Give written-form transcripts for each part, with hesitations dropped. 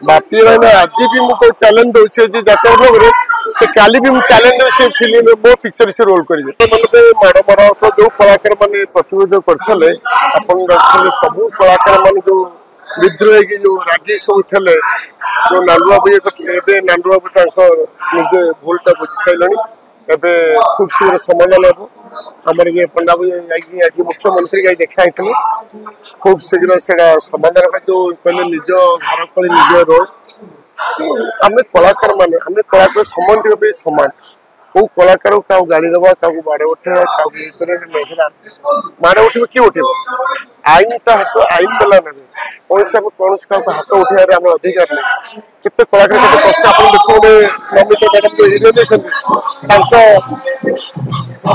बापी मैंने आज भी मुझे चैलेंज दूसरे जात्रा ब्लॉग से काली भी चैलेंज से फिल्म मो पिक्चर से रोल करेंगे मतलब माड़ माड़ तो जो कलाकार मैंने प्रतिनिधित्व करते सब कलाकार मान जो विद्रोह की जो रागी सब थे जो नांडू बाबू ये करते नांडू बाबू निजे भूलटा बुझी सारे खूब शीघ्र समाधान हम आमर ये पंडा आज मुख्यमंत्री का देखा खूब शीघ्र से समाधान जो कहले निज घर कली निज रोड आम कलाकार मान आम कलाकार संबंधी सामान कौ कलाकार क्या गाड़ी दबा क्या बाड़ उठेगा क्या बाड़ उठे किए उठे आईन हाथ आईन देला ना कौन क्या हाथ उठे आम अधिकार नहीं केते कलाकार केते कष्ट आप देखिए नमिता मैडम जो हिरो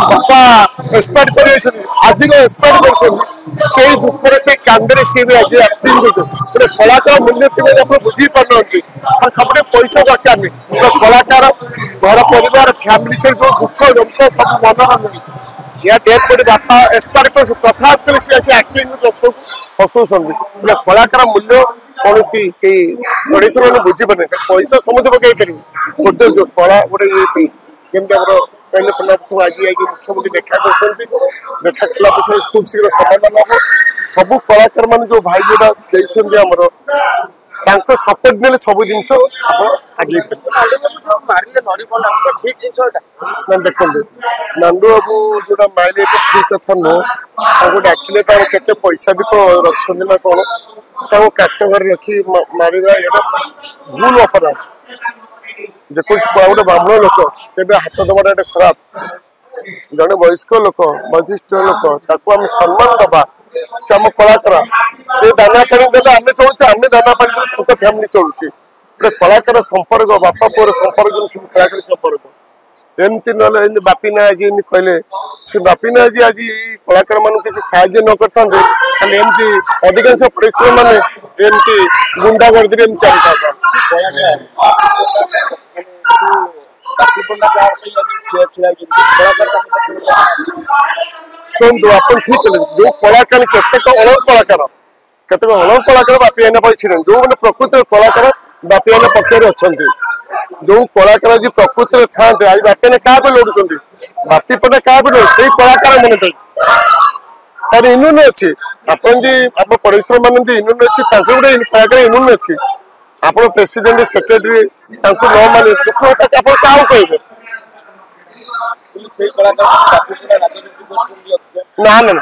बापा एक्सपर्ट कर अधिक एक्सपर्ट कर दुख से कांदे सी भी आज एक्टिंग गोटे कलाकार मूल्य थे आप बुझी पार सब पैसा दरकार नहीं कलाकार घर परिवार फैमिली से जो दुख जंत सब मनोरंजन या डेथ बॉडी बापा एक्सपर्ट कर कथा एक्टिंग हसुन कलाकार मूल्य कौन गणेश मैंने बुझी पारे पैसा समुद्र पकई पारे गोटे जो कला गोटे ये कहले पंडा सब आज मुख्यमंत्री देखा देखा कला खूब शीघ्र समाधान हम सब कलाकार मान जो भाई जोड़ा सपोर्ट ने सब जिन आगे देखो नांडू बाबू जो मारे ठीक कथा नुह डाकिले के पैसा भी रखी ना कौन काच घर रखी मारिबा ये भूल अपराध जो गोटे ब्राह्मण लोक तेज हाथ दबाटा खराब जड़े वयस्क लोक वरिष्ठ लोक आम सम्मान दबा से आम कलाकार से दाना पानी देते आम चलुचे आम दाना पानी देते फैमिली चलुचे गोटे कलाकार संपर्क बापा पुअर संपर्क सब कलाकार संपर्क एमती ना बापी ना आज कहले से बापी ना आज कलाकार मान किसी साहय न करते एमती अधिकांश परिश्रम मान एमती गुंडा गर्दी चलता शुणु आप ठीक जो कलाकार केतक अलग कलाकार बापी आईना छिड़े जो मैंने प्रकृति कलाकार बापी आईना पक्ष अच्छा जो कलाकार आज प्रकृति था आज बापी आईना क्या लड़ुंट बापी पना क्या लड़ से कलाकार मन तार इम्यून अच्छी आप आम परिश्रम मान इम्यून अच्छी गोटे कलाकार इम्यून अच्छी आप प्रेसिडेंट सेक्रेटरी न माने दुख आप क्या कहे ना ना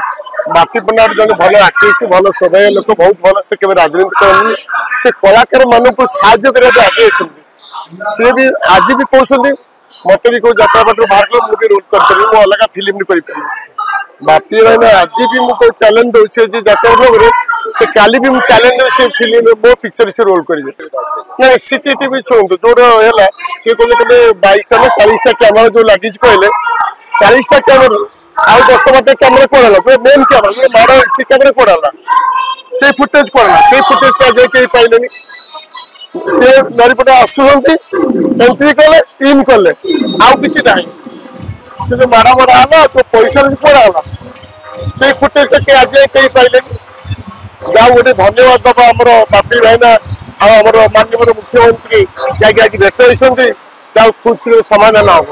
बापी पंडा जन भल आर्टिस्ट भल स्वभाव लोक बहुत भल से राजनीति कर से कलाकार मान को साहय करने आगे सी भी आज भी कहते मत भी कौ जात्रा पाटर बाहर कर मुझे रोल कर अलग फिल्म कर बापी मैंने आज भी मुझे चैलेंज दूसरे जात्रा ब्लॉग से काली भी चैलेंज से फिल्म मो पिक्चर से रोल करेंगे ना सीसीटीवी शुणु जो है सी कहते 22टा ना 40टा कैमेरा जो लगी कहले 40टा कैमेरा आउ 10 बाटे कैमेरा पड़ा तो मेन कैमेरा माड़ से कैमेरा पड़ा से फुटेज पड़ा से फुटेज आज कहीं पाइले से नरीपटे आसुंट एंट्री कले इन कले आउ किसी ना से जो माड़ा माड़ा है तो पैसा भी पड़ा से फुटेज आज कहीं पाइले जा गोटे धन्यवाद दबा आम बापी भाईना आम माननीय मुख्यमंत्री जैक आज भेट खूब शीघ्र समाधान हम।